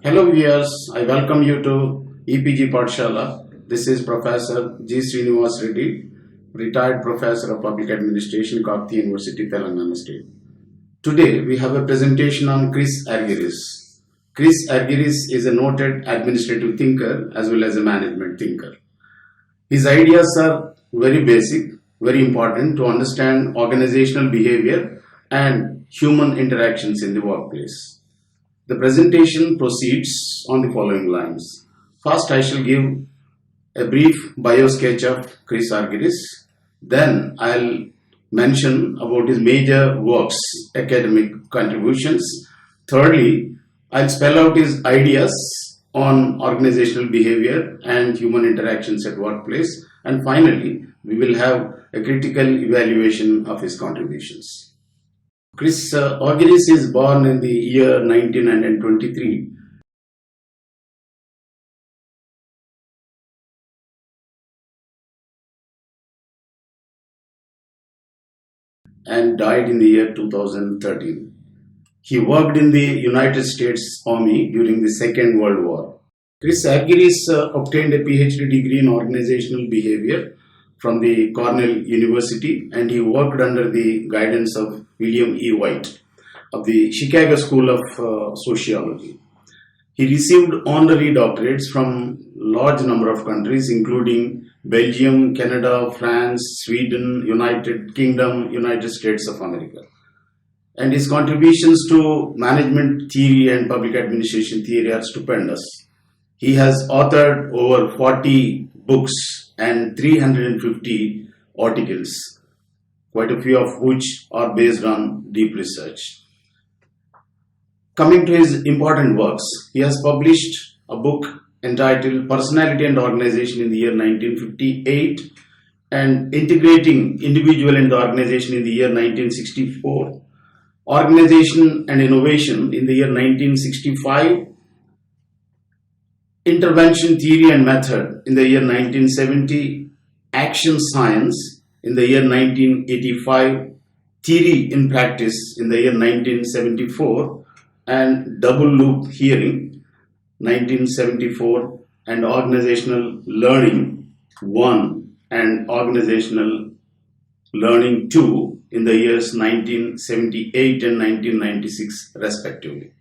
Hello viewers, I welcome you to EPG Pathshala. This is Professor G. Srinivas Reddy, retired Professor of Public Administration, Kakti University, Telangana State. Today we have a presentation on Chris Argyris. Chris Argyris is a noted administrative thinker as well as a management thinker. His ideas are very basic, very important to understand organizational behavior and human interactions in the workplace. The presentation proceeds on the following lines. First, I shall give a brief bio sketch of Chris Argyris. Then, I'll mention about his major works, academic contributions. Thirdly, I'll spell out his ideas on organizational behavior and human interactions at workplace. And finally, we will have a critical evaluation of his contributions. Chris Argyris is born in the year 1923 and died in the year 2013. He worked in the United States Army during the Second World War. Chris Argyris obtained a PhD degree in organizational behavior from the Cornell University, and he worked under the guidance of William E. White of the Chicago School of Sociology. He received honorary doctorates from large number of countries including Belgium, Canada, France, Sweden, United Kingdom, United States of America. And his contributions to management theory and public administration theory are stupendous. He has authored over 40 books and 350 articles, quite a few of which are based on deep research. Coming to his important works, he has published a book entitled Personality and Organization in the year 1958 and Integrating Individual and the Organization in the year 1964, Organization and Innovation in the year 1965, Intervention Theory and Method in the year 1970, Action Science in the year 1985, Theory in Practice in the year 1974, and Double Loop Hearing 1974, and Organizational Learning 1 and Organizational Learning 2 in the years 1978 and 1996 respectively.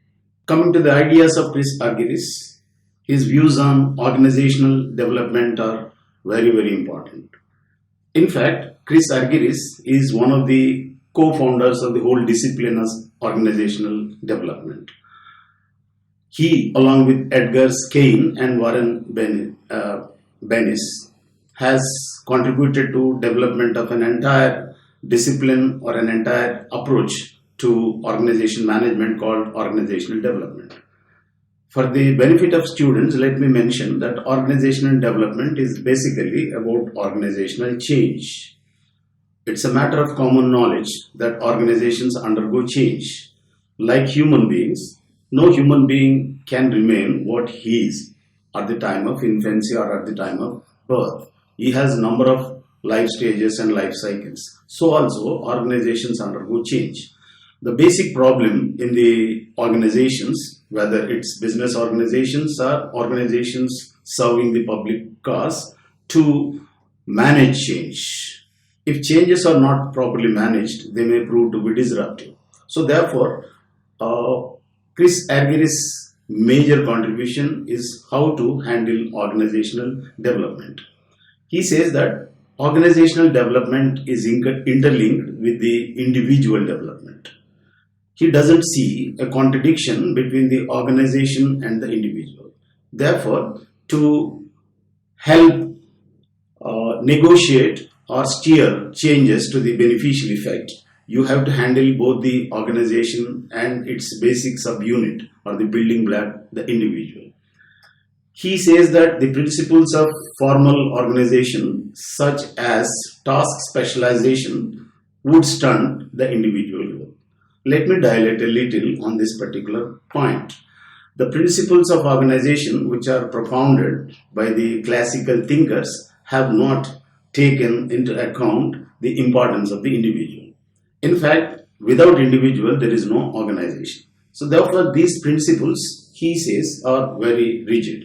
Coming to the ideas of Chris Argyris, his views on organizational development are very, very important. In fact, Chris Argyris is one of the co-founders of the whole discipline of organizational development. He, along with Edgar Skene and Warren Bennis, has contributed to development of an entire discipline or an entire approach to organization management called organizational development. For the benefit of students, let me mention that organizational development is basically about organizational change. It's a matter of common knowledge that organizations undergo change. Like human beings, no human being can remain what he is at the time of infancy or at the time of birth. He has a number of life stages and life cycles. So also organizations undergo change. The basic problem in the organizations, whether it's business organizations or organizations serving the public cause, to manage change. If changes are not properly managed, they may prove to be disruptive. So therefore, Chris Argyris' major contribution is how to handle organizational development. He says that organizational development is interlinked with the individual development. He doesn't see a contradiction between the organization and the individual. Therefore, to help negotiate or steer changes to the beneficial effect, you have to handle both the organization and its basic subunit or the building block, the individual. He says that the principles of formal organization, such as task specialization, would stunt the individual growth. Let me dilate a little on this particular point. The principles of organization, which are propounded by the classical thinkers, have not taken into account the importance of the individual. In fact, without individual, there is no organization. So therefore, these principles he says, are very rigid.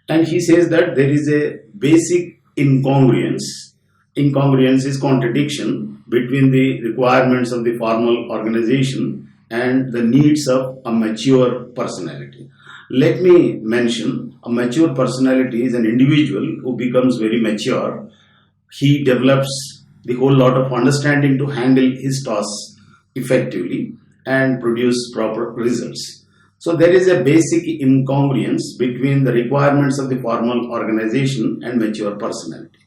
And he says that there is a basic incongruence. Incongruence is contradiction between the requirements of the formal organization and the needs of a mature personality. Let me mention, a mature personality is an individual who becomes very mature. He develops the whole lot of understanding to handle his tasks effectively and produce proper results. So there is a basic incongruence between the requirements of the formal organization and mature personality.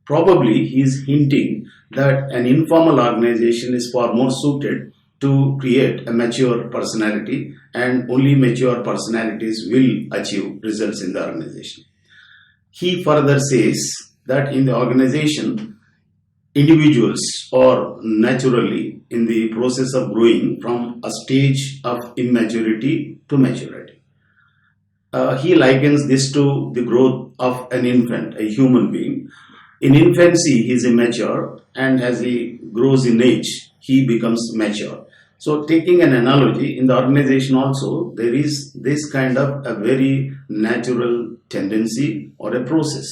Probably he is hinting that an informal organization is far more suited to create a mature personality, and only mature personalities will achieve results in the organization. He further says that in the organization, individuals are naturally in the process of growing from a stage of immaturity to maturity. He likens this to the growth of an infant, a human being. In infancy, he is immature, and as he grows in age, he becomes mature. So, taking an analogy, in the organization also, there is this kind of a very natural tendency or a process.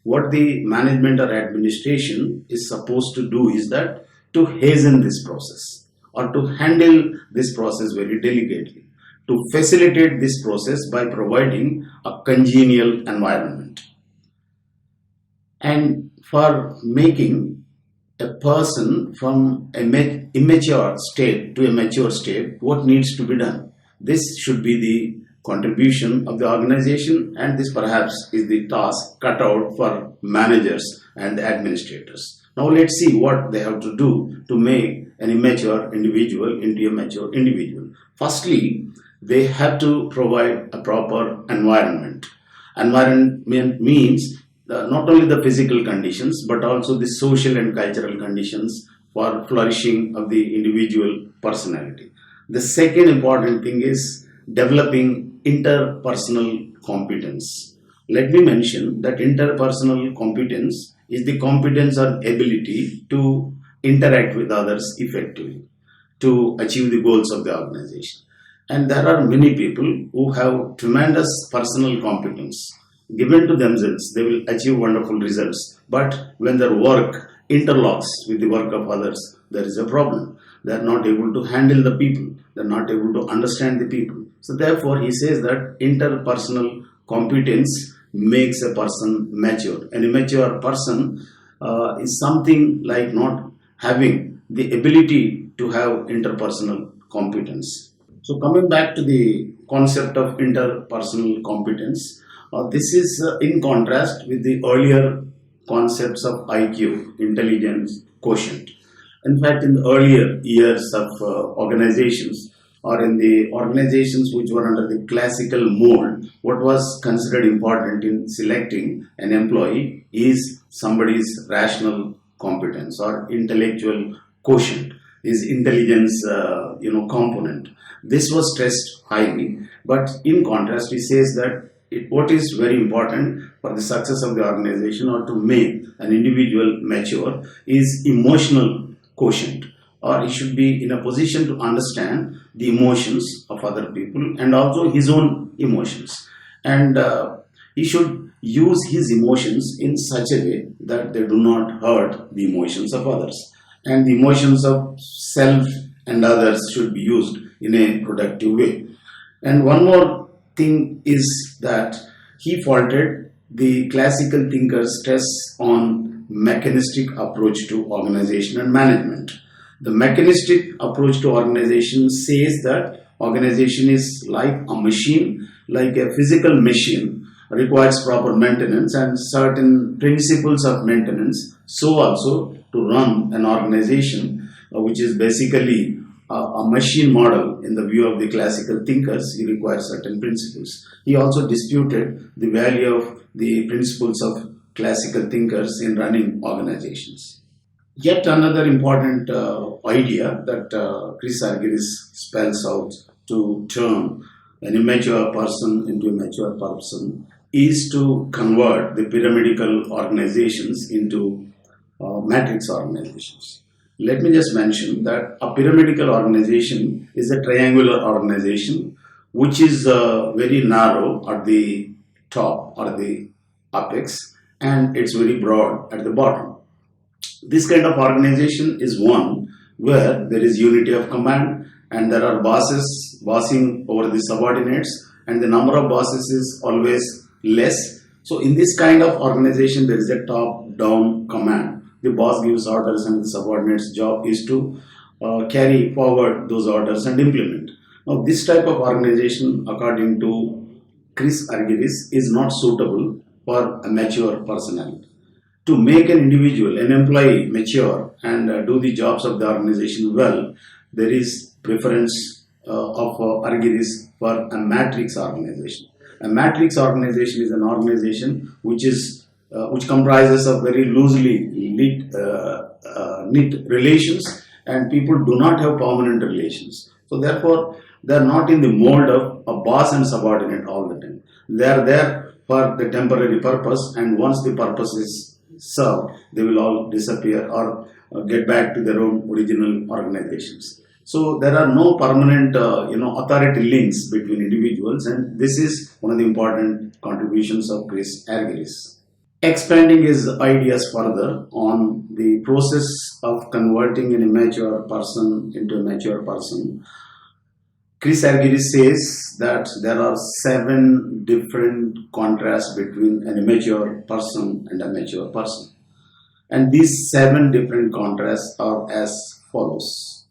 What the management or administration is supposed to do is that to hasten this process or to handle this process very delicately, to facilitate this process by providing a congenial environment. And for making a person from an immature state to a mature state, what needs to be done? This should be the contribution of the organization, and this perhaps is the task cut out for managers and the administrators. Now let's see what they have to do to make an immature individual into a mature individual. Firstly, they have to provide a proper environment. Environment means not only the physical conditions but also the social and cultural conditions for flourishing of the individual personality. The second important thing is developing interpersonal competence. Let me mention that interpersonal competence is the competence or ability to interact with others effectively to achieve the goals of the organization. And there are many people who have tremendous personal competence given to themselves. They will achieve wonderful results. But when their work interlocks with the work of others, there is a problem. They are not able to handle the people. They are not able to understand the people. So therefore, he says that interpersonal competence makes a person mature. An immature person is something like not having the ability to have interpersonal competence. So coming back to the concept of interpersonal competence, this is in contrast with the earlier concepts of IQ, intelligence quotient. In fact, in the earlier years of organizations, or in the organizations which were under the classical mold, what was considered important in selecting an employee is somebody's rational competence or intellectual quotient, his intelligence component. This was stressed highly, but in contrast, he says that what is very important for the success of the organization or to make an individual mature is emotional quotient, or he should be in a position to understand the emotions of other people and also his own emotions. And he should use his emotions in such a way that they do not hurt the emotions of others. And the emotions of self and others should be used in a productive way. And one more thing is that he faulted the classical thinkers' stress on mechanistic approach to organization and management. The mechanistic approach to organization says that organization is like a machine, like a physical machine, requires proper maintenance and certain principles of maintenance. So also to run an organization, which is basically a machine model in the view of the classical thinkers, he requires certain principles. He also disputed the value of the principles of classical thinkers in running organizations. Yet another important idea that Chris Argyris spells out to turn an immature person into a mature person is to convert the pyramidal organizations into matrix organizations. Let me just mention that a pyramidal organization is a triangular organization which is very narrow at the top or the apex, and it's very broad at the bottom. This kind of organization is one where there is unity of command and there are bosses bossing over the subordinates, and the number of bosses is always less. So in this kind of organization, there is a top-down command. The boss gives orders and the subordinate's job is to carry forward those orders and implement. Now, this type of organization, according to Chris Argyris, is not suitable for a mature personality. To make an individual, an employee, mature and do the jobs of the organization well, there is preference of Argyris for a matrix organization. A matrix organization is an organization which comprises of very loosely knit relations, and people do not have permanent relations. So therefore, they are not in the mold of a boss and subordinate all the time. They are there for the temporary purpose, and once the purpose is served, they will all disappear or get back to their own original organizations. So there are no permanent, authority links between individuals, and this is one of the important contributions of Chris Argyris. Expanding his ideas further on the process of converting an immature person into a mature person, Chris Argyris says that there are 7 different contrasts between an immature person and a mature person. And these 7 different contrasts are as follows.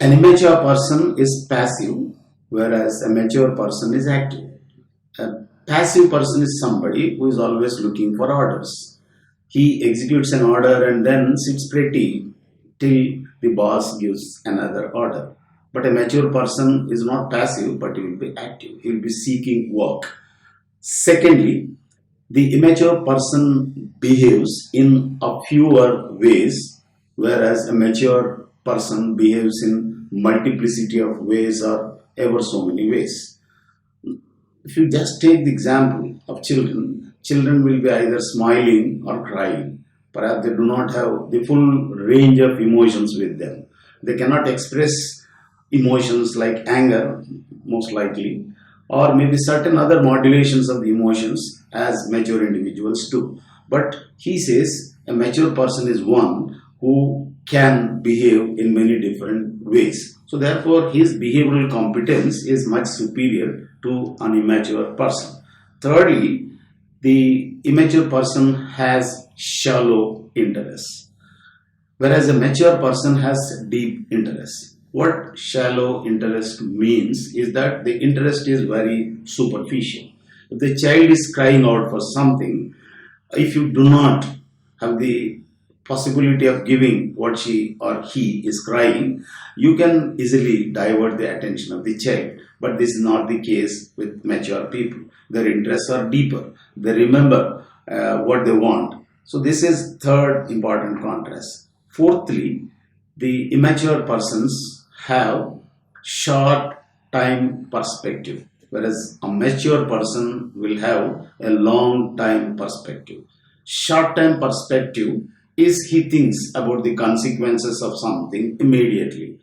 An immature person is passive, whereas a mature person is active. A passive person is somebody who is always looking for orders. He executes an order and then sits pretty till the boss gives another order. But a mature person is not passive, but he will be active. He will be seeking work. Secondly, the immature person behaves in a fewer ways, whereas a mature person behaves in multiplicity of ways or ever so many ways. If you just take the example of children, children will be either smiling or crying. Perhaps they do not have the full range of emotions with them. They cannot express emotions like anger, most likely, or maybe certain other modulations of the emotions as mature individuals do. But he says a mature person is one who can behave in many different ways. So therefore, his behavioral competence is much superior to an immature person. Thirdly, the immature person has shallow interests, whereas a mature person has deep interests. What shallow interest means is that the interest is very superficial. If the child is crying out for something, if you do not have the possibility of giving what she or he is crying, you can easily divert the attention of the child. But this is not the case with mature people. Their interests are deeper. They remember what they want. So this is third important contrast. Fourthly, the immature persons have short time perspective, whereas a mature person will have a long time perspective. Short time perspective is he thinks about the consequences of something immediately,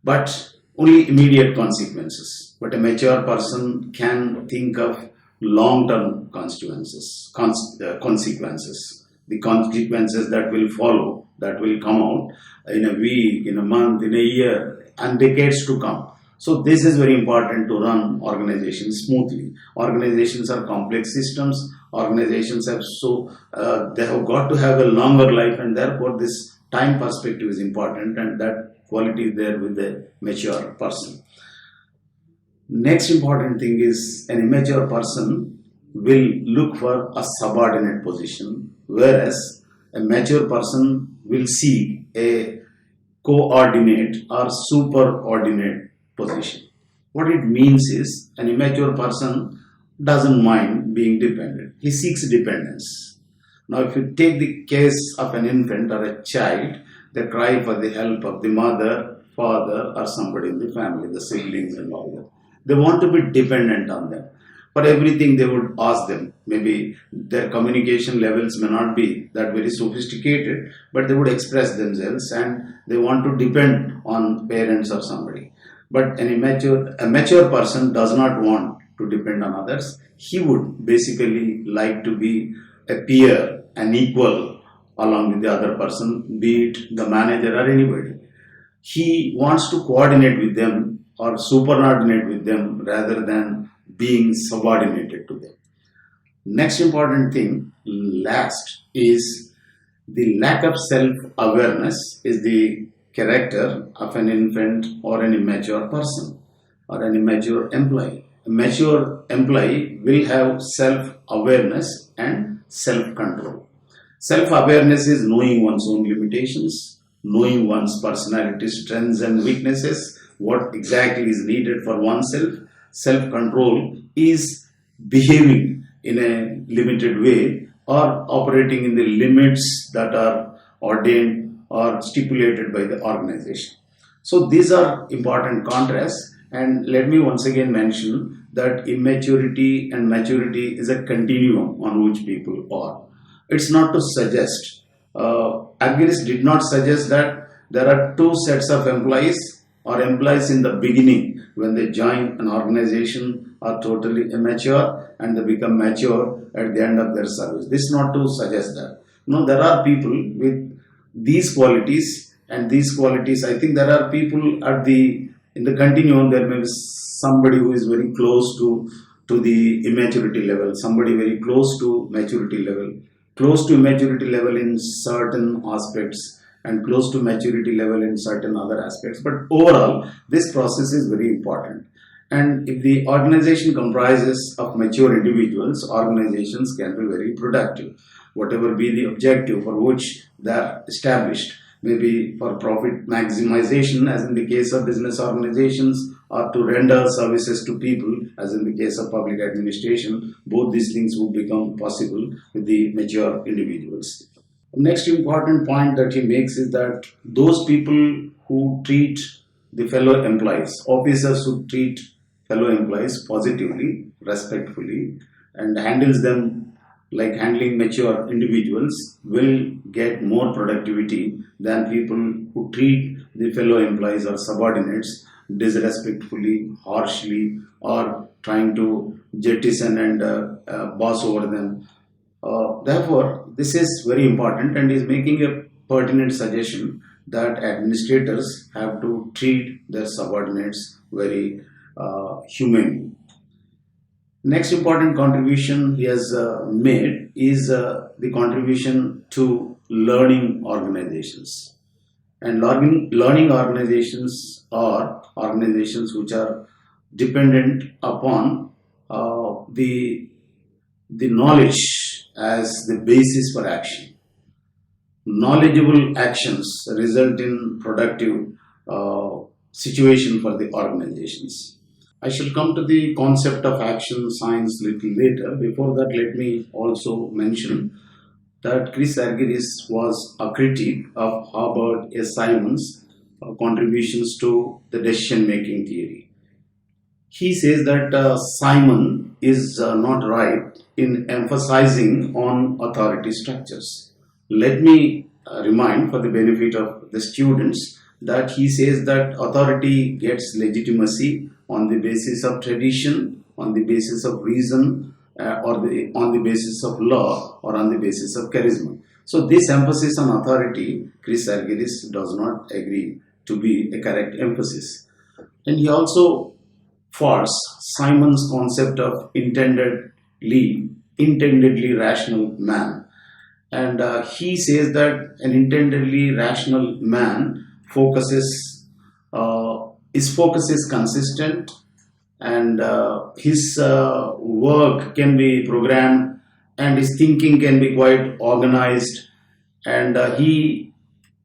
but only immediate consequences. But a mature person can think of long-term consequences, the consequences that will follow, that will come out in a week, in a month, in a year, and decades to come. So this is very important to run organizations smoothly. Organizations are complex systems. Organizations have they have got to have a longer life, and therefore this time perspective is important, and that quality is there with the mature person. Next important thing is an immature person will look for a subordinate position, whereas a mature person will seek a coordinate or superordinate position. What it means is an immature person doesn't mind being dependent. He seeks dependence. Now, if you take the case of an infant or a child, they cry for the help of the mother, father, or somebody in the family, the siblings and all that. They want to be dependent on them. For everything they would ask them. Maybe their communication levels may not be that very sophisticated, but they would express themselves and they want to depend on parents or somebody. But a mature person does not want to depend on others. He would basically like to be a peer, an equal along with the other person, be it the manager or anybody. He wants to coordinate with them or superordinate with them rather than being subordinated to them. Next important thing, last, is the lack of self-awareness is the character of an infant or an immature person or an immature employee. A mature employee will have self-awareness and self-control. Self-awareness is knowing one's own limitations, knowing one's personality strengths and weaknesses, what exactly is needed for oneself. Self-control is behaving in a limited way or operating in the limits that are ordained or stipulated by the organization. So these are important contrasts, and let me once again mention that immaturity and maturity is a continuum on which people are. It's not to suggest, argyris did not suggest that there are two sets of employees, or employees in the beginning when they join an organization are totally immature and they become mature at the end of their service. This is not to suggest that. No, there are people with these qualities, and these qualities, I think there are people at the in the continuum. There may be somebody who is very close to the immaturity level, somebody very close to maturity level, close to maturity level in certain aspects, and close to maturity level in certain other aspects. But overall, this process is very important. And if the organization comprises of mature individuals, organizations can be very productive. Whatever be the objective for which they are established, maybe for profit maximization, as in the case of business organizations, or to render services to people, as in the case of public administration, both these things would become possible with the mature individuals. Next important point that he makes is that those people who treat the fellow employees, officers who treat fellow employees positively, respectfully, and handles them like handling mature individuals, will get more productivity than people who treat the fellow employees or subordinates disrespectfully, harshly, or trying to jettison and boss over them. Therefore, this is very important, and is making a pertinent suggestion that administrators have to treat their subordinates very humanely. Next important contribution he has made is the contribution to learning organizations. And learning organizations are organizations which are dependent upon the knowledge as the basis for action. Knowledgeable actions result in productive situation for the organizations. I shall come to the concept of action science little later. Before that, let me also mention that Chris Argyris was a critic of Herbert S. Simon's contributions to the decision-making theory. He says that Simon is not right in emphasizing on authority structures. Let me remind, for the benefit of the students, that he says that authority gets legitimacy on the basis of tradition, on the basis of reason, on the basis of law, or on the basis of charisma. So this emphasis on authority, Chris Argyris does not agree to be a correct emphasis. And he also faults Simon's concept of intendedly rational man. And he says that an intendedly rational man his focus is consistent, and his work can be programmed, and his thinking can be quite organized, and he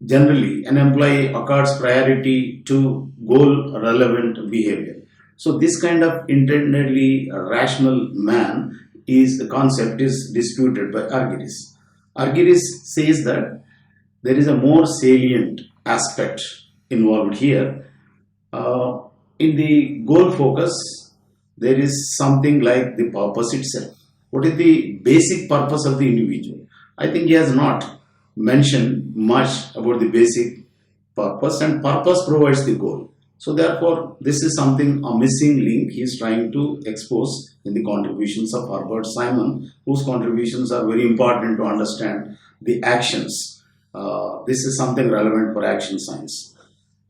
generally, an employee accords priority to goal relevant behavior. So this kind of intendedly rational man is the concept is disputed by Argyris. Argyris says that there is a more salient aspect involved here. In the goal focus, there is something like the purpose itself. What is the basic purpose of the individual? I think he has not mentioned much about the basic purpose, and purpose provides the goal. So therefore, this is something, a missing link he is trying to expose in the contributions of Herbert Simon, whose contributions are very important to understand the actions. This is something relevant for action science.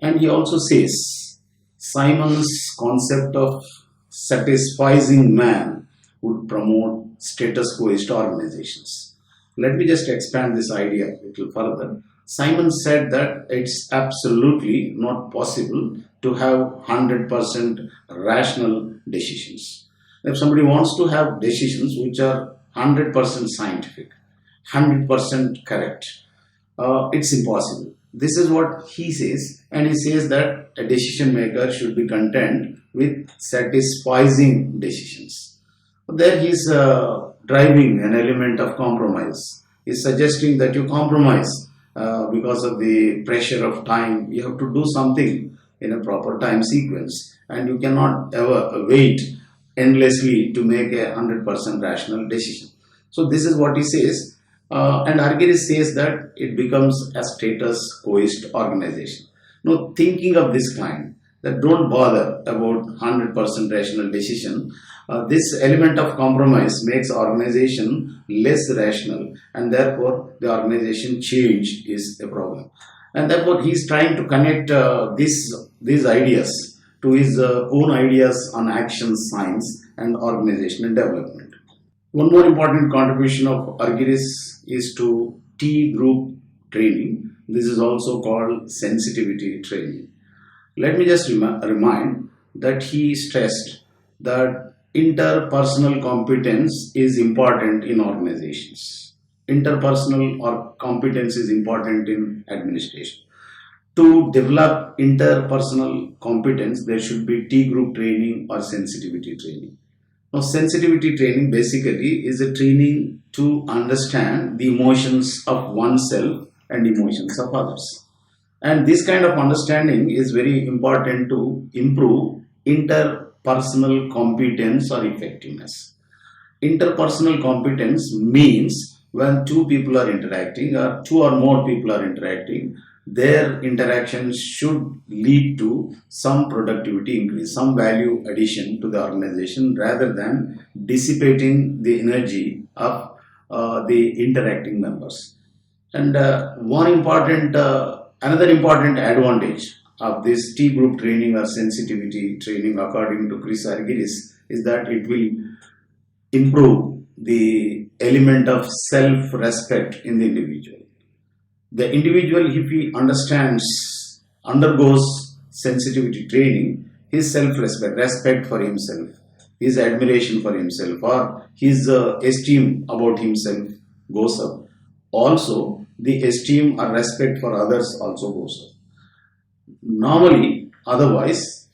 And he also says Simon's concept of satisficing man would promote status quoist organizations. Let me just expand this idea a little further. Simon said that it's absolutely not possible to have 100% rational decisions. If somebody wants to have decisions which are 100% scientific, 100% correct, it's impossible. This is what he says, and he says that a decision maker should be content with satisficing decisions. There he is driving an element of compromise. He is suggesting that you compromise because of the pressure of time. You have to do something in a proper time sequence, and you cannot ever wait endlessly to make a 100% rational decision. So this is what he says. And argyris says that it becomes a status quoist organization. Now, thinking of this kind, that don't bother about 100% rational decision. This element of compromise makes organization less rational, and therefore the organization change is a problem. And therefore he is trying to connect these ideas to his own ideas on action science and organizational development. One more important contribution of argyris is to T group training. This is also called sensitivity training. Let me just remind that he stressed that interpersonal competence is important in organizations. Interpersonal or competence is important in administration. To develop interpersonal competence, there should be T group training or sensitivity training. Now, sensitivity training basically is a training to understand the emotions of oneself and emotions of others. And this kind of understanding is very important to improve interpersonal competence or effectiveness. Interpersonal competence means when two people are interacting or two or more people are interacting, their interactions should lead to some productivity increase, some value addition to the organization rather than dissipating the energy of the interacting members. And another important advantage of this T group training or sensitivity training, according to Chris Argyris, is that it will improve the element of self-respect in the individual. The individual, if he undergoes sensitivity training, his self-respect, respect for himself, his admiration for himself, or his esteem about himself goes up. Also, the esteem or respect for others also goes up. Normally, otherwise,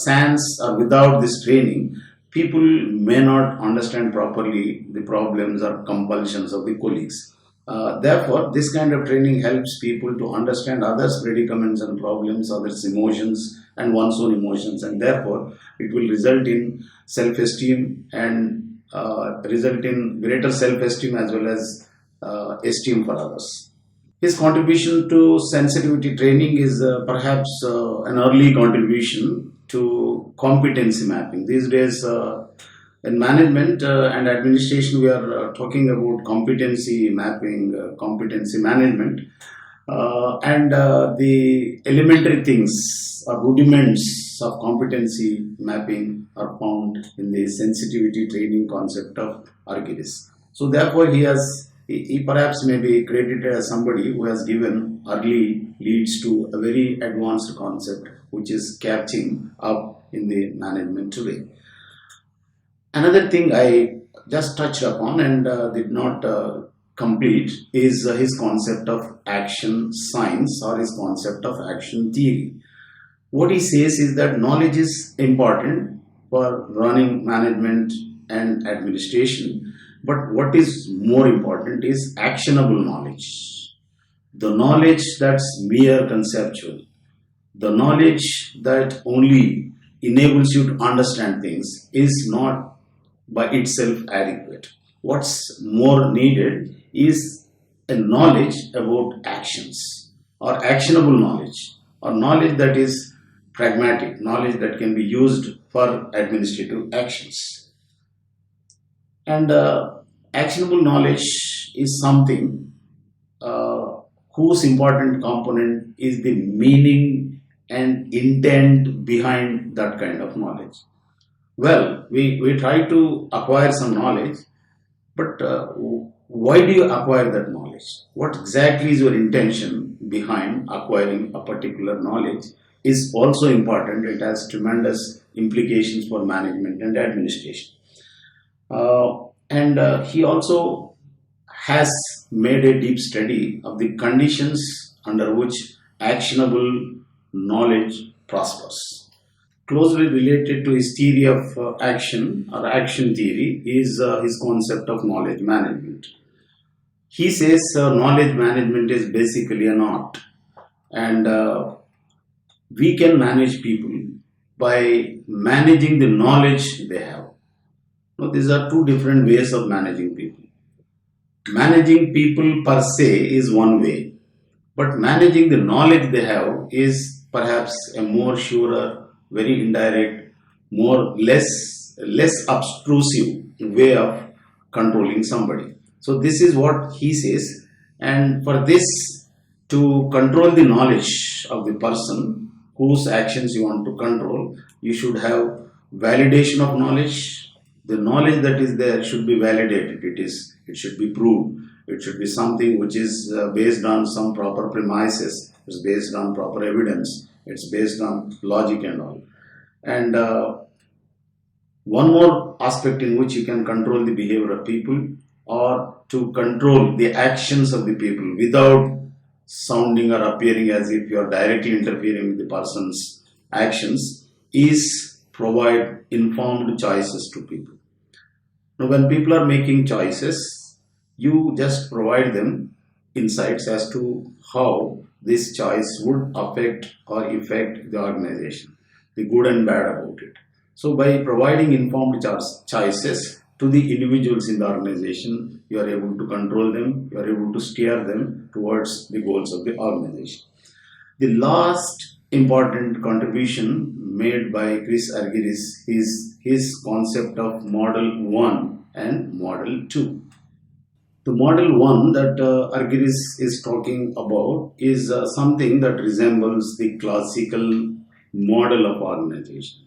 sans or without this training, people may not understand properly the problems or compulsions of the colleagues. Therefore, this kind of training helps people to understand others' predicaments and problems, others' emotions and one's own emotions, and therefore it will result in self-esteem and result in greater self-esteem as well as esteem for others. His contribution to sensitivity training is perhaps an early contribution to competency mapping. These days, in management and administration, we are talking about competency mapping, competency management, and the elementary things or rudiments of competency mapping are found in the sensitivity training concept of argyris. So therefore, he perhaps may be credited as somebody who has given early leads to a very advanced concept which is catching up in the management today. Another thing I just touched upon and did not complete is his concept of action science or his concept of action theory. What he says is that knowledge is important for running management and administration, but what is more important is actionable knowledge. The knowledge that's mere conceptual, the knowledge that only enables you to understand things is not by itself adequate. What's more needed is a knowledge about actions or actionable knowledge or knowledge that is pragmatic, knowledge that can be used for administrative actions. And actionable knowledge is something whose important component is the meaning and intent behind that kind of knowledge. Well, we try to acquire some knowledge, but why do you acquire that knowledge? What exactly is your intention behind acquiring a particular knowledge is also important. It has tremendous implications for management and administration. And he also has made a deep study of the conditions under which actionable knowledge prospers. Closely related to his theory of action or action theory is his concept of knowledge management. He says knowledge management is basically an art, and we can manage people by managing the knowledge they have. Now, these are two different ways of managing people. Managing people per se is one way, but managing the knowledge they have is perhaps a more surer, very indirect, less obtrusive way of controlling somebody. So this is what he says, and for this, to control the knowledge of the person whose actions you want to control, you should have validation of knowledge. The knowledge that is there should be validated. It should be proved. It should be something which is based on some proper premises. It's based on proper evidence. It's based on logic and all. And one more aspect in which you can control the behavior of people, or to control the actions of the people without sounding or appearing as if you are directly interfering with the person's actions, is provide informed choices to people. Now, when people are making choices, you just provide them insights as to how this choice would affect or affect the organization, the good and bad about it. So, by providing informed choices to the individuals in the organization, you are able to control them, you are able to steer them towards the goals of the organization. The last important contribution made by Chris Argyris is his concept of Model 1 and Model 2. The Model 1 that Argyris is talking about is something that resembles the classical model of organization.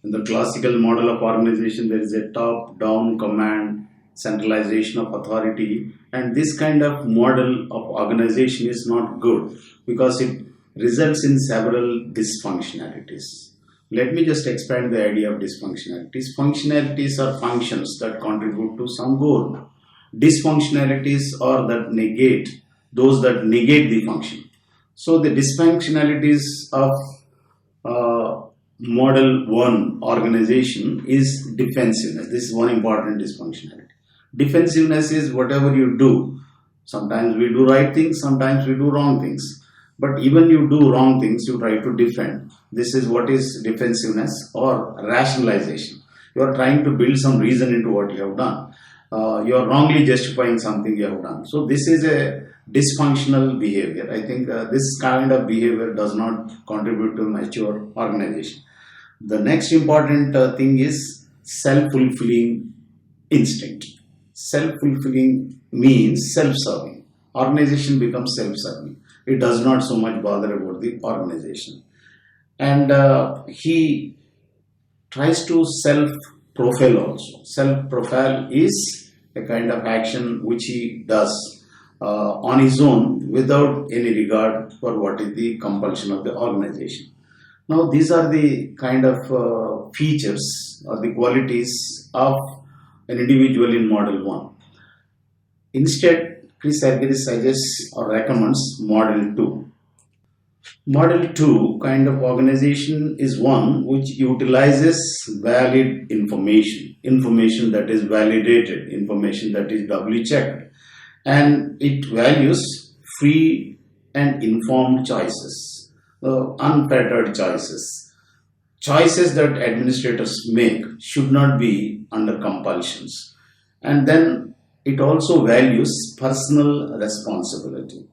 In the classical model of organization, there is a top-down command, centralization of authority, and this kind of model of organization is not good because it results in several dysfunctionalities. Let me just expand the idea of dysfunctionalities. Functionalities are functions that contribute to some goal. Dysfunctionalities are those that negate the function. So the dysfunctionalities of Model 1 organization is defensiveness. This is one important dysfunctionality. Defensiveness is whatever you do. Sometimes we do right things, sometimes we do wrong things. But even you do wrong things, you try to defend. This is what is defensiveness or rationalization. You are trying to build some reason into what you have done. You are wrongly justifying something you have done. So this is a dysfunctional behavior. I think this kind of behavior does not contribute to a mature organization. The next important thing is self-fulfilling instinct. Self-fulfilling means self-serving. Organization becomes self-serving. It does not so much bother about the organization. And he tries to self-profile also. Self-profile is a kind of action which he does on his own without any regard for what is the compulsion of the organization. Now, these are the kind of features or the qualities of an individual in Model 1. Instead, Chris Argyris suggests or recommends Model 2. Model 2 kind of organization is one which utilizes valid information that is validated, information that is doubly checked, and it values free and informed choices, unfettered choices that administrators make should not be under compulsions. And then it also values personal responsibility.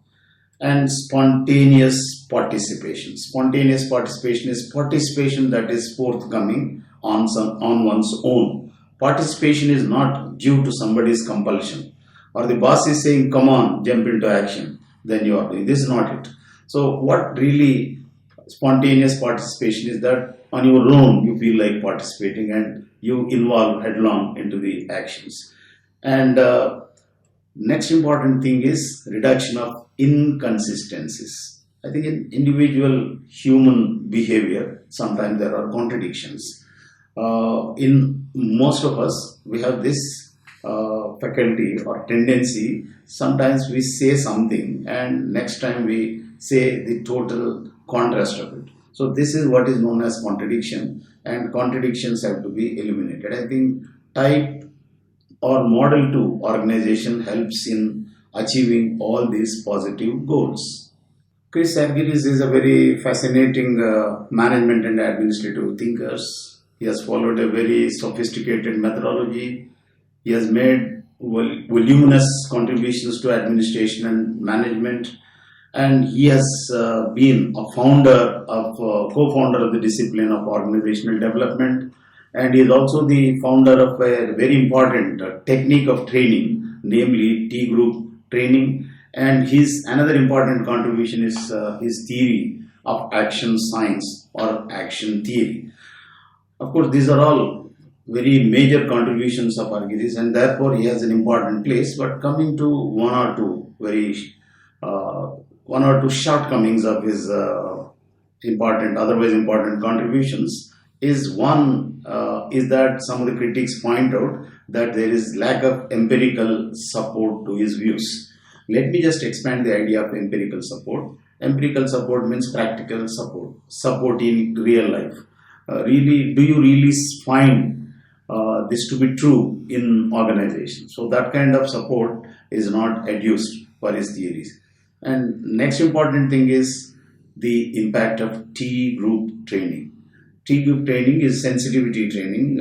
and spontaneous participation. Spontaneous participation is participation that is forthcoming on one's own. Participation is not due to somebody's compulsion, or the boss is saying, come on, jump into action, then you are doing. This is not it. So what really spontaneous participation is that on your own you feel like participating and you involve headlong into the actions. And next important thing is reduction of inconsistencies. I think in individual human behavior, sometimes there are contradictions. In most of us, we have this faculty or tendency. Sometimes we say something and next time we say the total contrast of it. So this is what is known as contradiction, and contradictions have to be eliminated. I think type or model 2 organization helps in achieving all these positive goals. Chris Argyris is a very fascinating management and administrative thinker. He has followed a very sophisticated methodology. He has made voluminous contributions to administration and management, and he has been a co-founder of the discipline of organizational development, and he is also the founder of a very important technique of training, namely T group training. And his another important contribution is his theory of action science or action theory. Of course, these are all very major contributions of Argyris, and therefore he has an important place. But coming to one or two shortcomings of his otherwise important contributions is that some of the critics point out that there is lack of empirical support to his views. Let me just expand the idea of empirical support. Empirical support means practical support in real life. Do you really find this to be true in organizations? So that kind of support is not adduced for his theories. And next important thing is the impact of T group training. T group training is sensitivity training,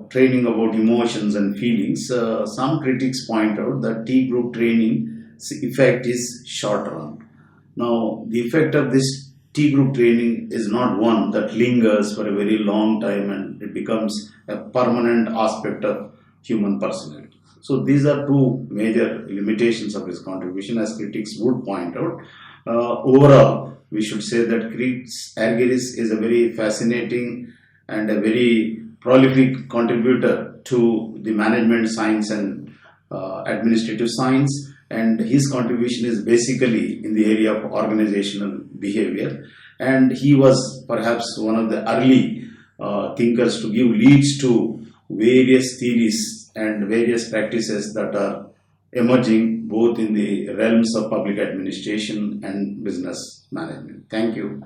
training about emotions and feelings. Some critics point out that T group training effect is short run. Now, the effect of this T group training is not one that lingers for a very long time and it becomes a permanent aspect of human personality. So these are two major limitations of his contribution, as critics would point out. Overall, we should say that Chris Argyris is a very fascinating and a very prolific contributor to the management science and administrative science, and his contribution is basically in the area of organizational behavior, and he was perhaps one of the early thinkers to give leads to various theories and various practices that are emerging both in the realms of public administration and business management. Thank you.